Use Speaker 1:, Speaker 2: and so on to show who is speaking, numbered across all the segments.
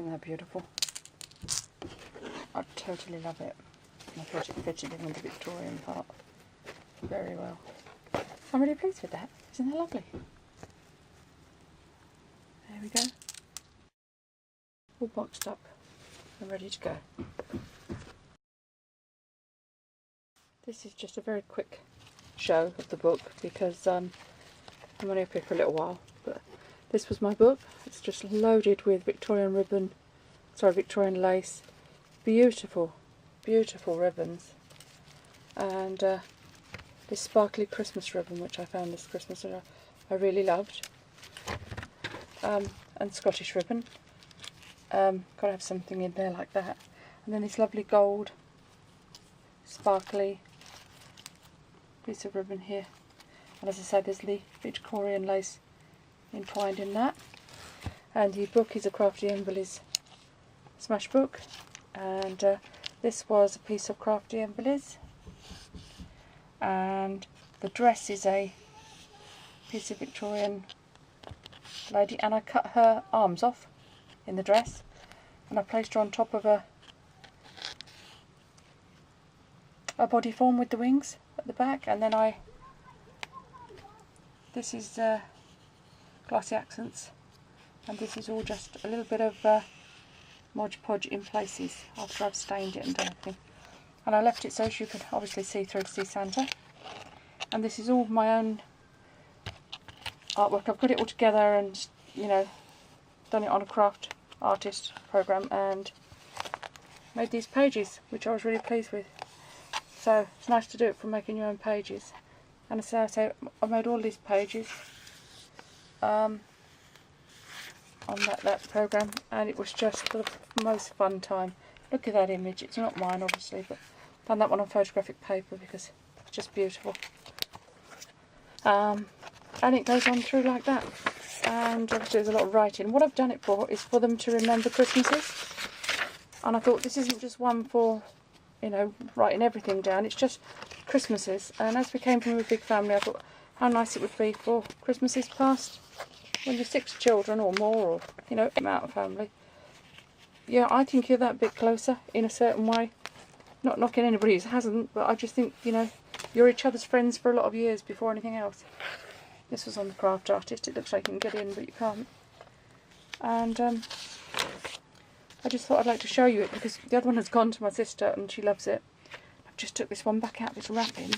Speaker 1: Isn't that beautiful? I totally love it. I thought it fitted in with the Victorian part very well. I'm really pleased with that. Isn't that lovely? There we go. All boxed up and ready to go. This is just a very quick show of the book because I'm only up here for a little while. But this was my book. It's just loaded with Victorian ribbon, Victorian lace. Beautiful, beautiful ribbons. And this sparkly Christmas ribbon, which I found this Christmas and I really loved. And Scottish ribbon. Got to have something in there like that. And then this lovely gold, sparkly piece of ribbon here. And as I said, there's the Victorian lace entwined in that. And the book is a Crafty Emberley's smash book. And this was a piece of Crafty Emberley's. And the dress is a piece of Victorian lady. And I cut her arms off in the dress. And I placed her on top of a body form with the wings at the back. And then this is Glossy Accents, and this is all just a little bit of Mod Podge in places after I've stained it and done everything. And I left it so you could obviously see through to see Santa. And this is all my own artwork. I've put it all together and, you know, done it on a craft artist program and made these pages, which I was really pleased with. So it's nice to do it from making your own pages. And as I say, I made all these pages on that program, and it was just the most fun time. Look at that image. It's not mine, obviously, but I've done that one on photographic paper because it's just beautiful. And it goes on through like that. And obviously there's a lot of writing. What I've done it for is for them to remember Christmases. And I thought this isn't just one for, you know, writing everything down. It's just Christmases. And as we came from a big family, I thought how nice it would be for Christmases past, when you're 6 children or more, or, you know, amount of family. Yeah, I think you're that bit closer in a certain way. Not knocking anybody who hasn't, but I just think, you know, you're each other's friends for a lot of years before anything else. This was on the Craft Artist. It looks like you can get in, but you can't. And I just thought I'd like to show you it because the other one has gone to my sister and she loves it. I've just took this one back out of its wrapping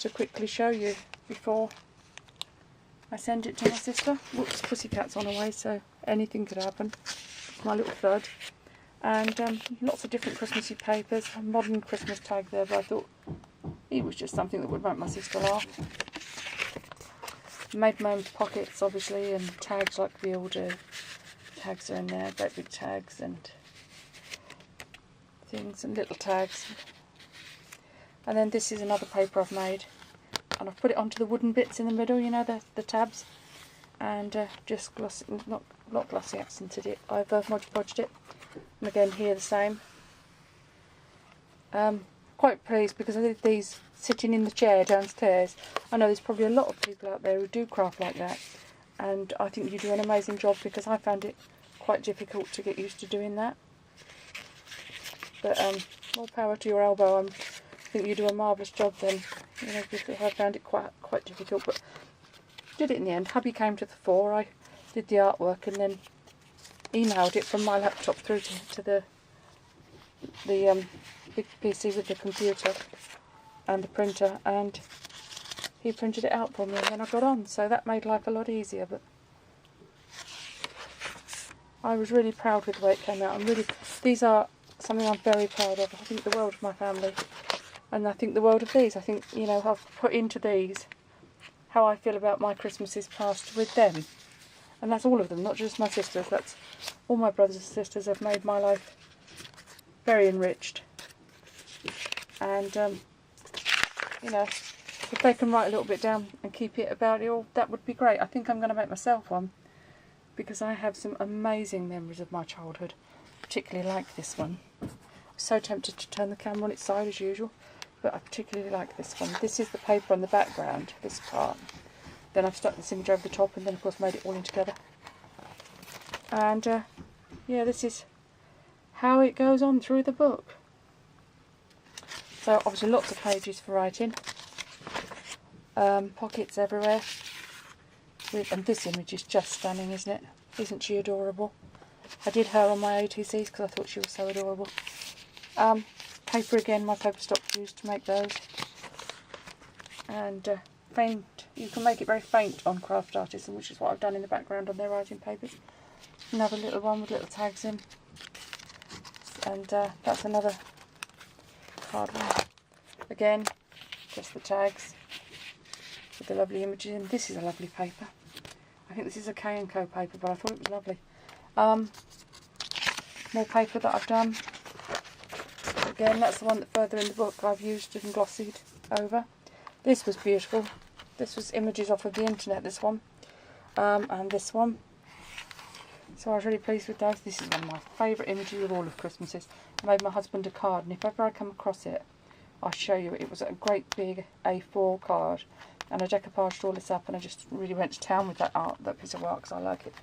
Speaker 1: to quickly show you before I send it to my sister. Whoops, Pussycat's on her way, so anything could happen. It's my little third. And lots of different Christmassy papers. A modern Christmas tag there, but I thought it was just something that would make my sister laugh. Made my own pockets, obviously, and tags like we all do. Tags are in there, great big tags and things, and little tags. And then this is another paper I've made, and I've put it onto the wooden bits in the middle, you know, the tabs, and just glossy, not glossy accented it, I've Mod Podged it. And again here the same. Quite pleased because I did these sitting in the chair downstairs. I know there's probably a lot of people out there who do craft like that, and I think you do an amazing job because I found it quite difficult to get used to doing that. But more power to your elbow. I think you do a marvellous job then. You know, because I found it quite difficult, but did it in the end. Hubby came to the fore. I did the artwork and then emailed it from my laptop through to the big PC with the computer and the printer, and he printed it out for me and then I got on, so that made life a lot easier. But I was really proud with the way it came out. These are something I'm very proud of. I think the world of my family, and I think the world of these. I think, you know, I've put into these how I feel about my Christmases past with them, and that's all of them, not just my sisters. That's all my brothers and sisters have made my life very enriched. And you know, if they can write a little bit down and keep it about it all, that would be great. I think I'm going to make myself one because I have some amazing memories of my childhood, particularly like this one. I'm so tempted to turn the camera on its side as usual, but I particularly like this one. This is the paper on the background, this part. Then I've stuck this image over the top and then of course made it all in together. And yeah, this is how it goes on through the book. So obviously lots of pages for writing, pockets everywhere, and this image is just stunning, isn't it? Isn't she adorable? I did her on my OTCs because I thought she was so adorable. Paper again, my paper stock used to make those. And faint, you can make it very faint on Craft Artisan, which is what I've done in the background on their writing papers. Another little one with little tags in. And that's another card one. Again, just the tags with the lovely images in. This is a lovely paper. I think this is a K&Co paper, but I thought it was lovely. More paper that I've done. Again, that's the one that further in the book I've used and glossied over. This was beautiful. This was images off of the internet, this one. And this one. So I was really pleased with those. This is one of my favourite images of all of Christmases. I made my husband a card, and if ever I come across it, I'll show you. It was a great big A4 card, and I decoupaged all this up, and I just really went to town with that piece of art, because I like it.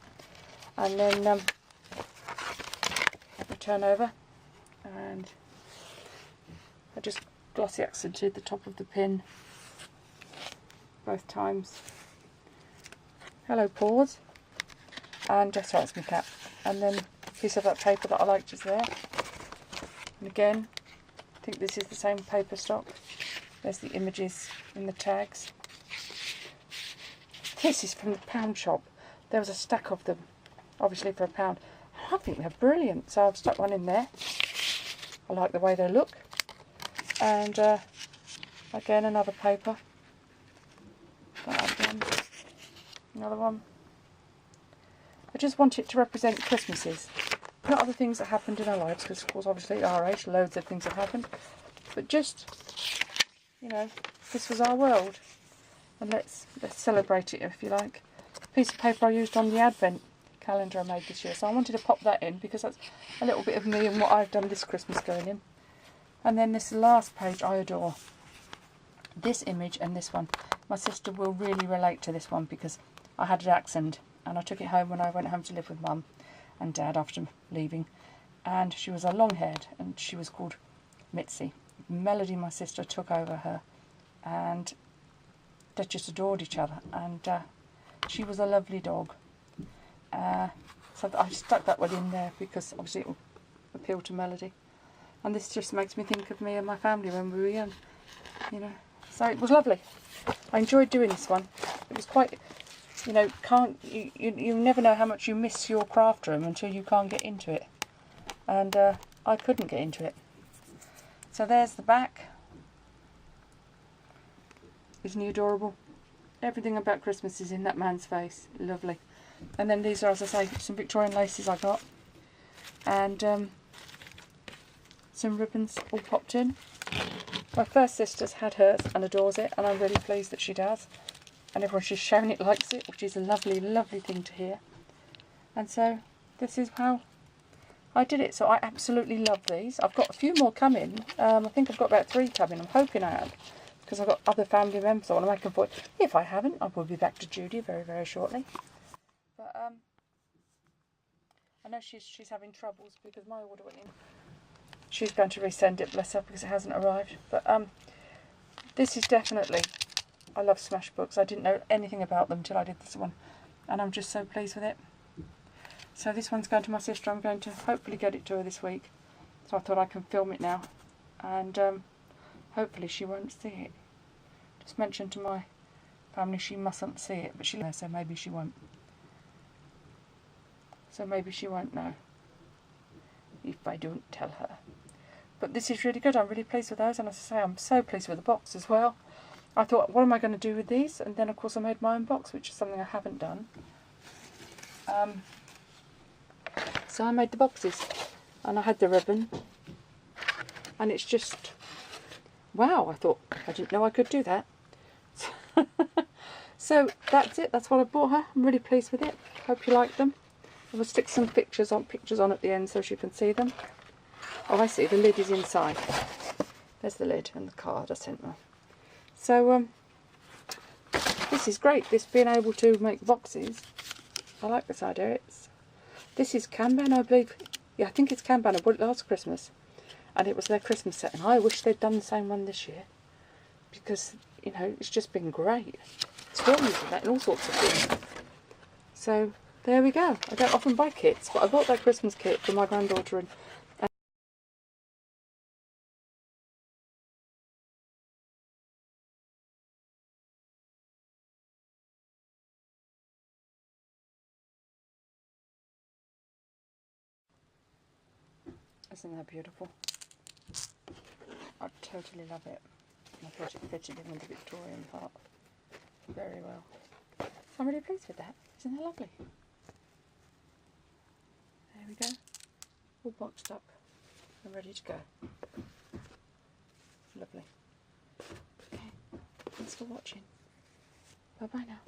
Speaker 1: And then I turn over, and I just glossy accented the top of the pin both times. Hello, paws. And just so it's my cat. And then a piece of that paper that I liked is there. And again, I think this is the same paper stock. There's the images in the tags. This is from the pound shop. There was a stack of them, obviously for £1. I think they're brilliant, so I've stuck one in there. I like the way they look. And again, another paper that I've done. Another one. I just want it to represent Christmases, not other things that happened in our lives, because of course obviously at our age loads of things have happened, but just, you know, this was our world, and let's celebrate it, if you like. A piece of paper I used on the Advent calendar I made this year, so I wanted to pop that in because that's a little bit of me and what I've done this Christmas going in. And then this last page I adore. This image and this one. My sister will really relate to this one because I had an accent and I took it home when I went home to live with Mum and Dad after leaving. And she was a long-haired and she was called Mitzi. Melody, my sister, took over her and they just adored each other. And she was a lovely dog. So I stuck that one in there because obviously it will appeal to Melody. And this just makes me think of me and my family when we were young, you know. So it was lovely. I enjoyed doing this one. It was quite, you know, you never know how much you miss your craft room until you can't get into it. And I couldn't get into it. So there's the back. Isn't he adorable? Everything about Christmas is in that man's face. Lovely. And then these are, as I say, some Victorian laces I got. And some ribbons all popped in. My first sister's had hers and adores it, and I'm really pleased that she does. And everyone she's shown it likes it, which is a lovely, lovely thing to hear. And so this is how I did it. So I absolutely love these. I've got a few more coming. I think I've got about 3 coming. I'm hoping I have, because I've got other family members I want to make them for. If I haven't, I will be back to Judy very, very shortly. But I know she's having troubles because my order went in. She's going to resend it, bless her, because it hasn't arrived. But this is definitely, I love Smash books. I didn't know anything about them till I did this one, and I'm just so pleased with it. So this one's going to my sister. I'm going to hopefully get it to her this week. So I thought I can film it now, and hopefully she won't see it. Just mentioned to my family she mustn't see it, but she knows, so maybe she won't. So maybe she won't know if I don't tell her. But this is really good. I'm really pleased with those, and as I say, I'm so pleased with the box as well. I thought, what am I going to do with these? And then of course I made my own box, which is something I haven't done. So I made the boxes, and I had the ribbon, and it's just, wow, I thought, I didn't know I could do that. So that's it, that's what I bought her. I'm really pleased with it. Hope you like them. I will stick some pictures on at the end so she can see them. Oh, I see, the lid is inside. There's the lid and the card I sent her. So this is great, this being able to make boxes. I like this idea. This is Kanban, I believe. Yeah, I think it's Kanban. I bought it last Christmas. And it was their Christmas set. And I wish they'd done the same one this year. Because, you know, it's just been great. Still using that in all sorts of things. So, there we go. I don't often buy kits, but I bought that Christmas kit for my granddaughter and isn't that beautiful? I totally love it. I thought it fitted in with the Victorian part very well. I'm really pleased with that. Isn't that lovely? There we go. All boxed up and ready to go. Lovely. Okay, thanks for watching. Bye bye now.